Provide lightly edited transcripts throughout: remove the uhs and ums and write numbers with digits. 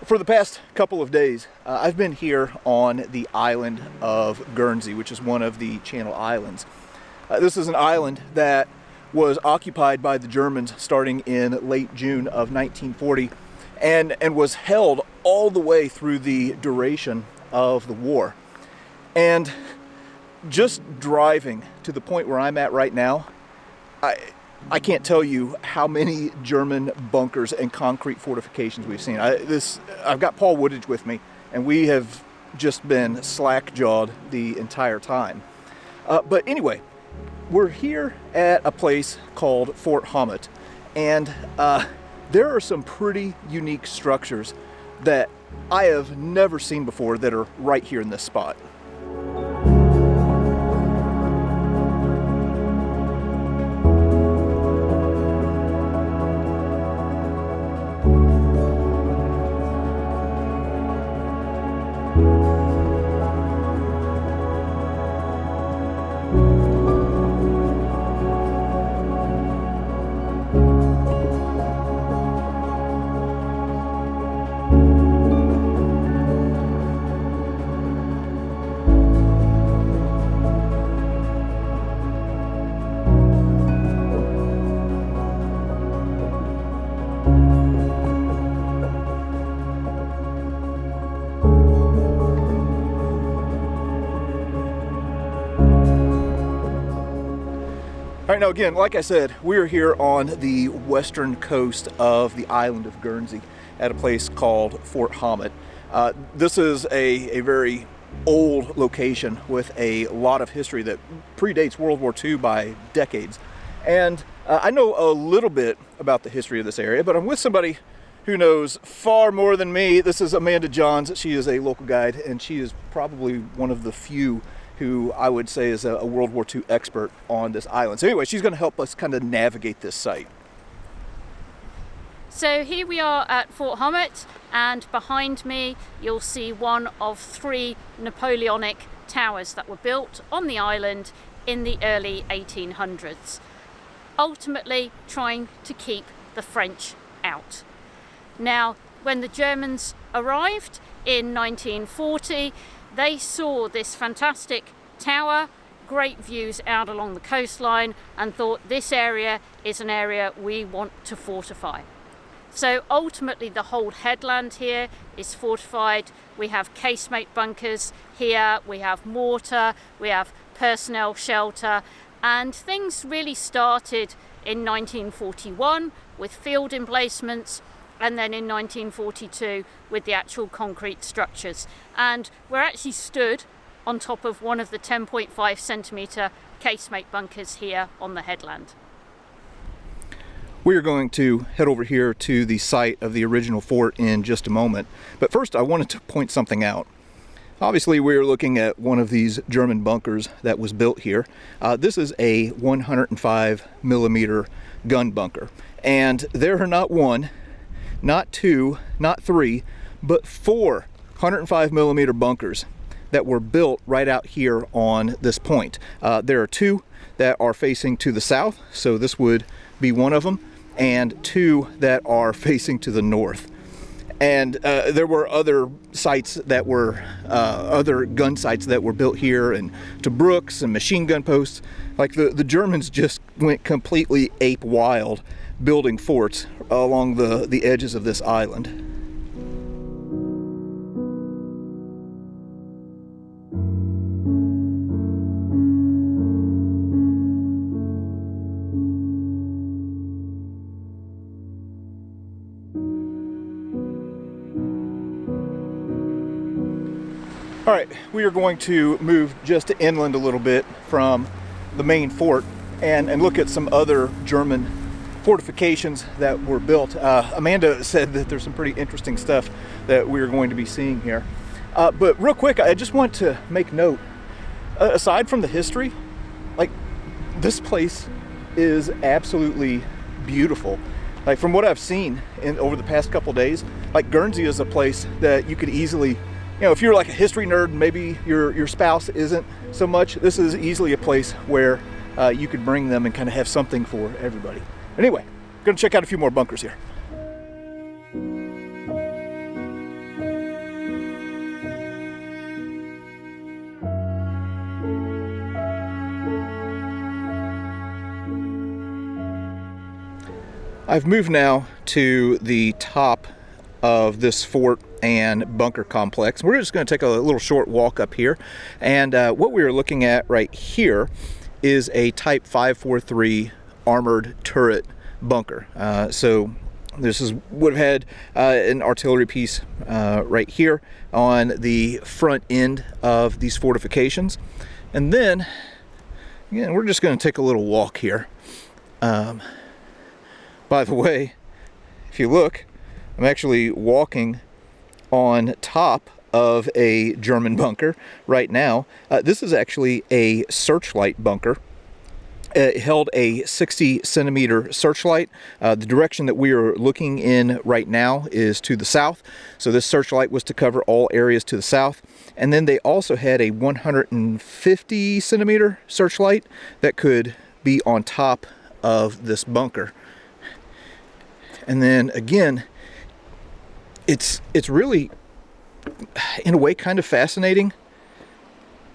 For the past couple of days, I've been here on the island of Guernsey, which is one of the Channel Islands. This is an island that was occupied by the Germans starting in late June of 1940 and was held all the way through the duration of the war. And just driving to the point where I'm at right now, I can't tell you how many German bunkers and concrete fortifications we've seen. I've got Paul Woodage with me, and we have just been slack-jawed the entire time. But anyway, we're here at a place called Fort Hommet, and there are some pretty unique structures that I have never seen before that are right here in this spot. All right, now again, like I said, we're here on the western coast of the island of Guernsey at a place called Fort Hommet. This is a very old location with a lot of history that predates World War II by decades. And I know a little bit about the history of this area, but I'm with somebody who knows far more than me. This is Amanda Johns. She is a local guide, and she is probably one of the few who I would say is a World War II expert on this island. So anyway, she's going to help us kind of navigate this site. So here we are at Fort Hommet, and behind me you'll see one of 3 Napoleonic towers that were built on the island in the early 1800s, ultimately trying to keep the French out. Now, when the Germans arrived in 1940, they saw this fantastic tower, great views out along the coastline, and thought this area is an area we want to fortify. So ultimately the whole headland here is fortified. We have casemate bunkers here, we have mortar, we have personnel shelter, and things really started in 1941 with field emplacements, and then in 1942 with the actual concrete structures. And we're actually stood on top of one of the 10.5 centimetre casemate bunkers here on the headland. We are going to head over here to the site of the original fort in just a moment. But first I wanted to point something out. Obviously we're looking at one of these German bunkers that was built here. This is a 105 millimeter gun bunker. And there are not one, not 2, not 3, but 4 105 millimeter bunkers that were built right out here on this point. There are 2 that are facing to the south, so this would be one of them, and 2 that are facing to the north. And there were other sites that were, other gun sites that were built here, and to Brooks and machine gun posts. Like the Germans just went completely ape wild building forts along the edges of this island. All right, we are going to move just inland a little bit from the main fort and look at some other German fortifications that were built. Amanda said that there's some pretty interesting stuff that we're going to be seeing here. But real quick, I just want to make note, aside from the history, like, this place is absolutely beautiful. Like, from what I've seen over the past couple days, like, Guernsey is a place that you could easily, you know, if you're like a history nerd, maybe your spouse isn't so much, this is easily a place where you could bring them and kind of have something for everybody. Anyway, I'm going to check out a few more bunkers here. I've moved now to the top of this fort and bunker complex. We're just going to take a little short walk up here, and what we are looking at right here is a Type 543 armored turret bunker. So this would have had an artillery piece right here on the front end of these fortifications, and then again, we're just going to take a little walk here. By the way, if you look, I'm actually walking on top of a German bunker right now. This is actually a searchlight bunker. It held a 60 centimeter searchlight. The direction that we are looking in right now is to the south. So this searchlight was to cover all areas to the south. And then they also had a 150 centimeter searchlight that could be on top of this bunker. And then again, it's really, in a way, kind of fascinating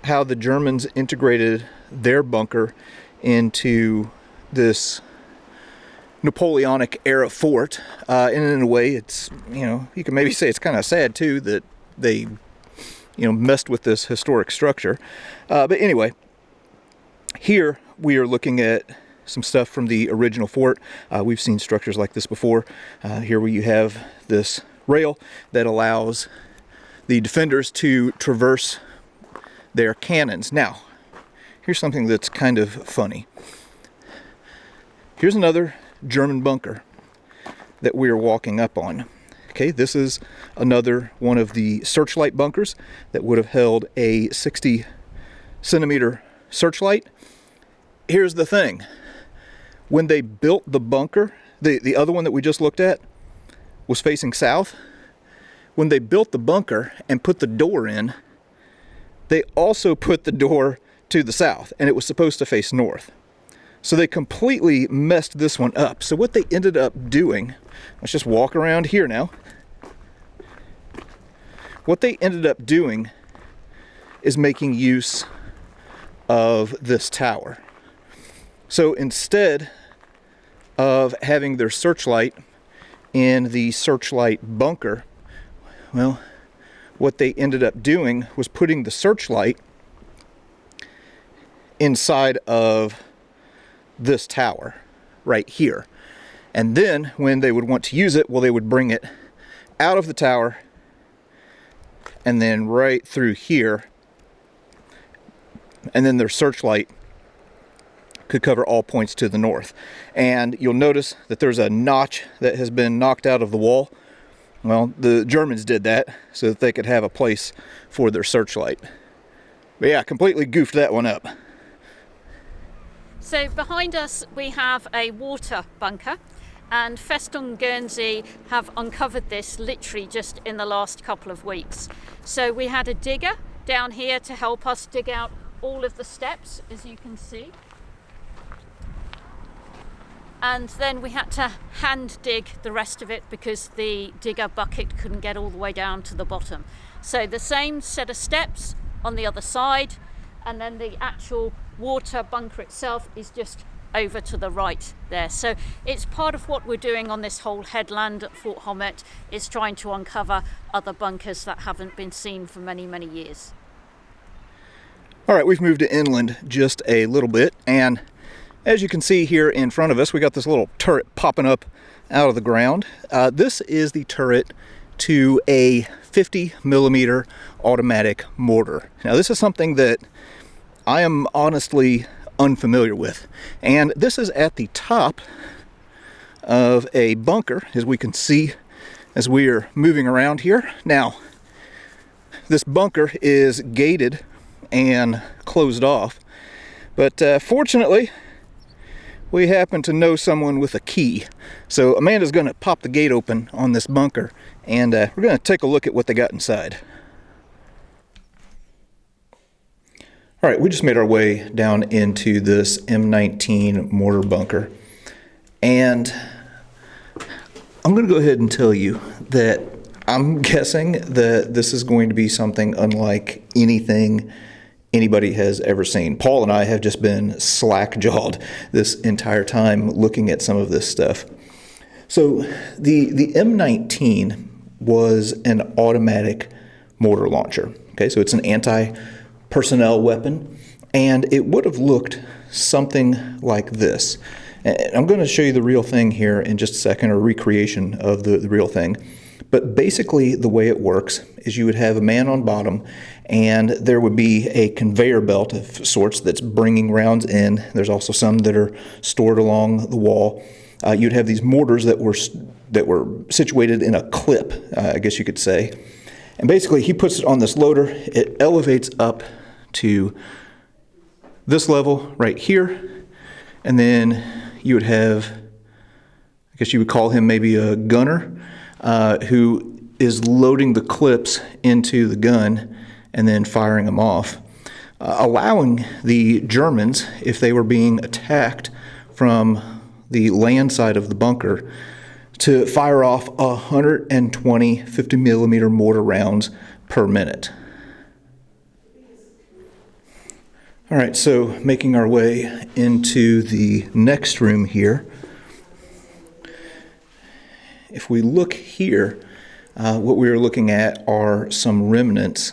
how the Germans integrated their bunker into this Napoleonic era fort. And in a way, it's, you can maybe say it's kind of sad too that they, messed with this historic structure. But anyway, here we are looking at some stuff from the original fort. We've seen structures like this before. Here where you have this rail that allows the defenders to traverse their cannons. Now, here's something that's kind of funny. Here's another German bunker that we are walking up on. Okay, this is another one of the searchlight bunkers that would have held a 60 centimeter searchlight. Here's the thing. When they built the bunker, the other one that we just looked at was facing south. When they built the bunker and put the door in, they also put the door to the south, and it was supposed to face north. So they completely messed this one up. So what they ended up doing, let's just walk around here now. What they ended up doing is making use of this tower. So instead of having their searchlight in the searchlight bunker, well, what they ended up doing was putting the searchlight inside of this tower right here. And then when they would want to use it, well, they would bring it out of the tower and then right through here, and then their searchlight could cover all points to the north. And you'll notice that there's a notch that has been knocked out of the wall. Well, the Germans did that so that they could have a place for their searchlight. But yeah, completely goofed that one up. So behind us we have a water bunker, and Festung Guernsey have uncovered this literally just in the last couple of weeks. So we had a digger down here to help us dig out all of the steps, as you can see. And then we had to hand dig the rest of it because the digger bucket couldn't get all the way down to the bottom. So the same set of steps on the other side, and then the actual water bunker itself is just over to the right there. So it's part of what we're doing on this whole headland at Fort Hommet, is trying to uncover other bunkers that haven't been seen for many, many years. All right, we've moved to inland just a little bit, and as you can see here in front of us, we got this little turret popping up out of the ground. This is the turret to a 50 millimeter automatic mortar. Now, this is something that I am honestly unfamiliar with, and this is at the top of a bunker, as we can see as we are moving around here. Now, this bunker is gated and closed off, but fortunately we happen to know someone with a key. So Amanda's going to pop the gate open on this bunker, and we're going to take a look at what they got inside. All right, we just made our way down into this M19 mortar bunker, and I'm going to go ahead and tell you that I'm guessing that this is going to be something unlike anything anybody has ever seen. Paul and I have just been slack-jawed this entire time looking at some of this stuff. So the M19 was an automatic mortar launcher. Okay, so it's an anti-personnel weapon, and it would have looked something like this. And I'm going to show you the real thing here in just a second, or recreation of the real thing. But basically the way it works is you would have a man on bottom, and there would be a conveyor belt of sorts that's bringing rounds in. There's also some that are stored along the wall. You'd have these mortars that were situated in a clip, I guess you could say. And basically he puts it on this loader. It elevates up to this level right here, and then you would have, I guess you would call him maybe a gunner, who is loading the clips into the gun and then firing them off, allowing the Germans, if they were being attacked from the land side of the bunker, to fire off 120 50 millimeter mortar rounds per minute. All right, so making our way into the next room here. If we look here, what we're looking at are some remnants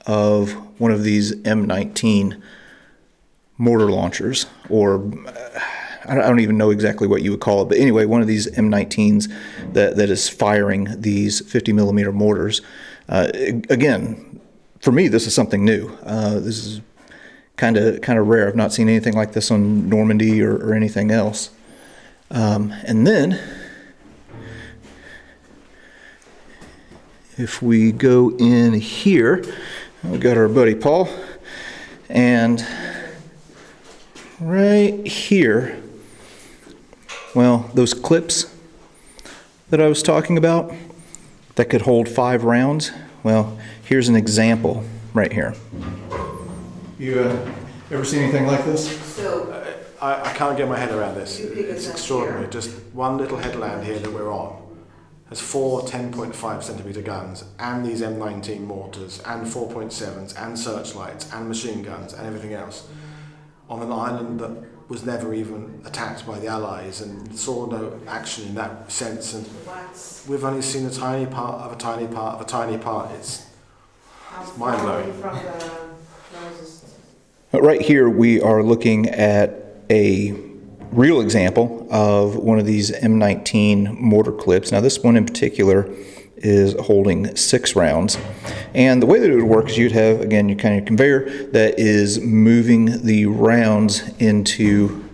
of one of these M19 mortar launchers, or I don't even know exactly what you would call it, but anyway, one of these M19s that is firing these 50 millimeter mortars. Again, for me, this is something new. This is kind of rare. I've not seen anything like this on Normandy or anything else. And then, if we go in here, we got our buddy Paul, and right here, well, those clips that I was talking about that could hold 5 rounds, well, here's an example right here. You ever seen anything like this? So I can't get my head around this. It's extraordinary. Just one little headland here that we're on has 4 10.5 centimeter guns, and these M19 mortars, and 4.7s, and searchlights, and machine guns, and everything else, on an island that was never even attacked by the Allies and saw no action in that sense. And we've only seen a tiny part of a tiny part of a tiny part. It's mind blowing. Right here, we are looking at a real example of one of these M19 mortar clips. Now, this one in particular is holding 6 rounds. And the way that it would work is you'd have, again, your kind of conveyor that is moving the rounds into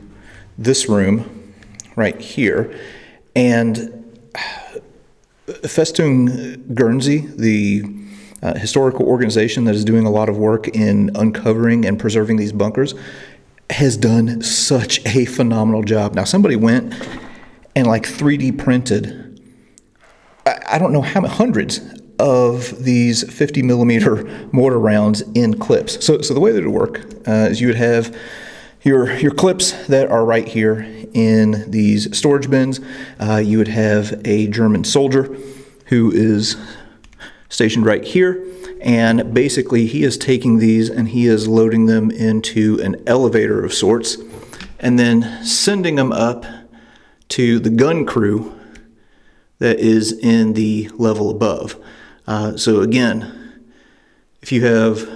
this room right here. And Festung Guernsey, the historical organization that is doing a lot of work in uncovering and preserving these bunkers, has done such a phenomenal job. Now, somebody went and 3D printed, I don't know how many, hundreds of these 50 millimeter mortar rounds in clips. So the way that it would work is you would have your clips that are right here in these storage bins. You would have a German soldier who is stationed right here, and basically he is taking these and he is loading them into an elevator of sorts and then sending them up to the gun crew that is in the level above. So again, if you have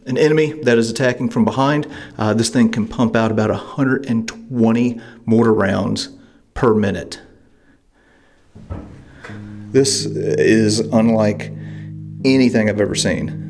an enemy that is attacking from behind, this thing can pump out about 120 mortar rounds per minute. This is unlike anything I've ever seen.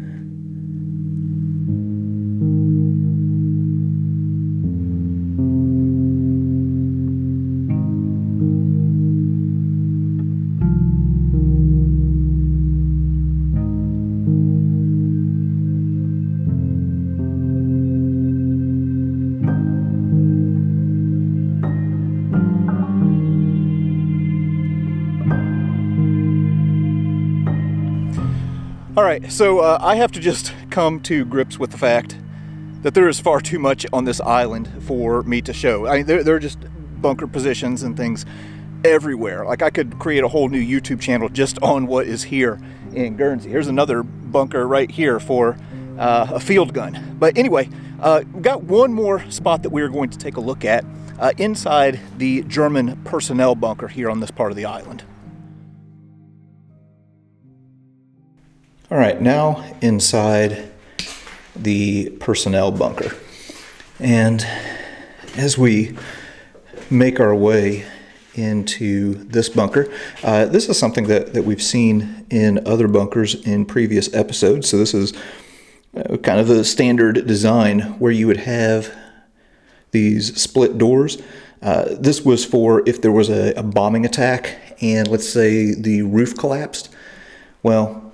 All right, so I have to just come to grips with the fact that there is far too much on this island for me to show. I mean, there are just bunker positions and things everywhere. Like, I could create a whole new YouTube channel just on what is here in Guernsey. Here's another bunker right here for a field gun. But anyway, we've got one more spot that we're going to take a look at. inside the German personnel bunker here on this part of the island. All right, now inside the personnel bunker. And as we make our way into this bunker, this is something that we've seen in other bunkers in previous episodes. So this is kind of the standard design where you would have these split doors. This was for if there was a bombing attack and let's say the roof collapsed. Well,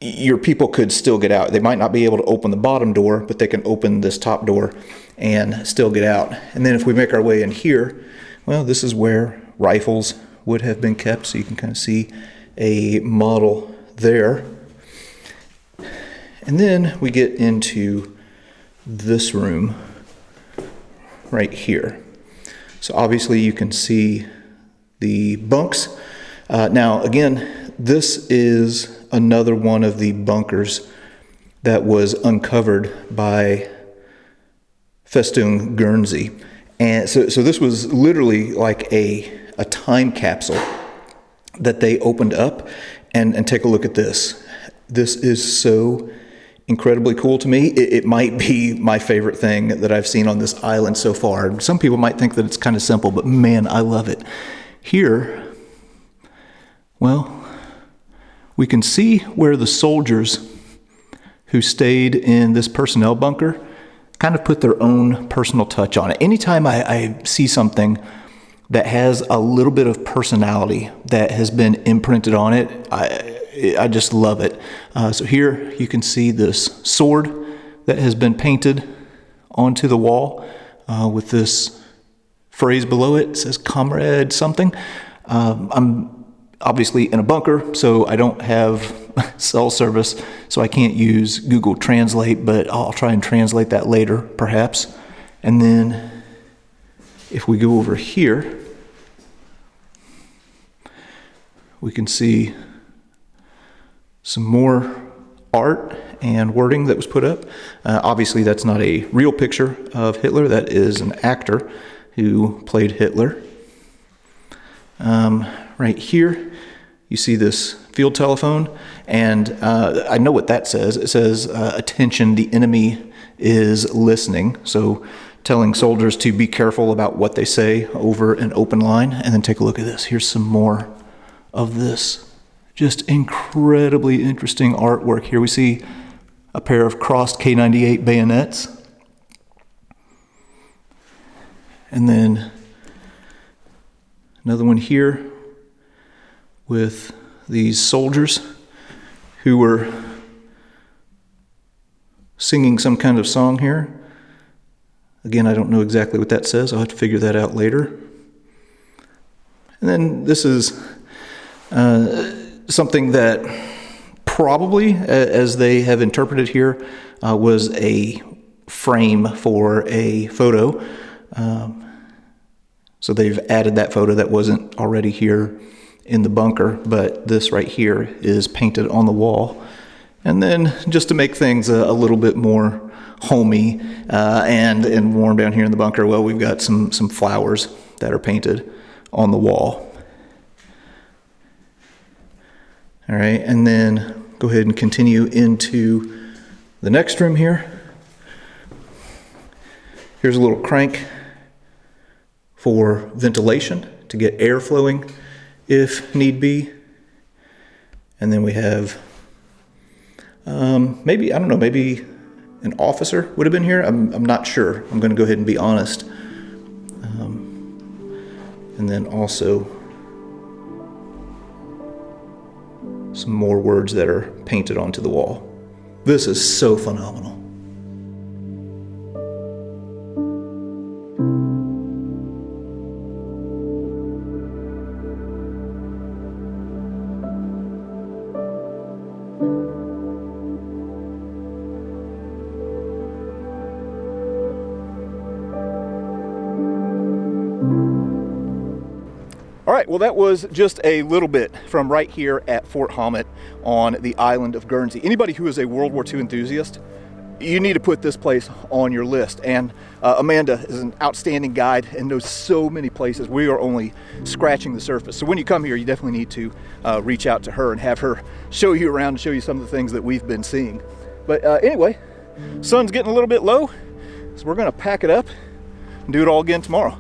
your people could still get out. They might not be able to open the bottom door, but they can open this top door and still get out. And then if we make our way in here, well, this is where rifles would have been kept. So you can kind of see a model there. And then we get into this room right here. So obviously you can see the bunks. Now again, this is another one of the bunkers that was uncovered by Festung Guernsey. And so this was literally like a time capsule that they opened up. And take a look at this. This is so incredibly cool to me. It might be my favorite thing that I've seen on this island so far. Some people might think that it's kind of simple, but man, I love it. Here, well, we can see where the soldiers who stayed in this personnel bunker kind of put their own personal touch on it. Anytime I see something that has a little bit of personality that has been imprinted on it, I just love it. So here you can see this sword that has been painted onto the wall with this phrase below it. It says "Comrade" something. I'm obviously in a bunker, so I don't have cell service, so I can't use Google Translate, but I'll try and translate that later, perhaps. And then if we go over here, we can see some more art and wording that was put up. Obviously, that's not a real picture of Hitler. That is an actor who played Hitler. Right here, you see this field telephone, and I know what that says. It says, "Attention, the enemy is listening." So telling soldiers to be careful about what they say over an open line. And then take a look at this. Here's some more of this. Just incredibly interesting artwork. Here we see a pair of crossed K98 bayonets. And then another one here with these soldiers who were singing some kind of song here. Again, I don't know exactly what that says. I'll have to figure that out later. And then this is something that probably, as they have interpreted here, was a frame for a photo. So they've added that photo that wasn't already here in the bunker, but this right here is painted on the wall. And then just to make things a little bit more homey and warm down here in the bunker, well, we've got some flowers that are painted on the wall. All right, and then go ahead and continue into the next room here. Here's a little crank for ventilation to get air flowing if need be. And then we have maybe an officer would have been here. I'm not sure. I'm going to go ahead and be honest. And then also some more words that are painted onto the wall. This is so phenomenal. All right, well, that was just a little bit from right here at Fort Hommet on the island of Guernsey. Anybody who is a World War II enthusiast you need to put this place on your list. And Amanda is an outstanding guide and knows so many places. We are only scratching the surface. So when you come here, you definitely need to reach out to her and have her show you around and show you some of the things that we've been seeing. But anyway, sun's getting a little bit low, so we're gonna pack it up and do it all again tomorrow.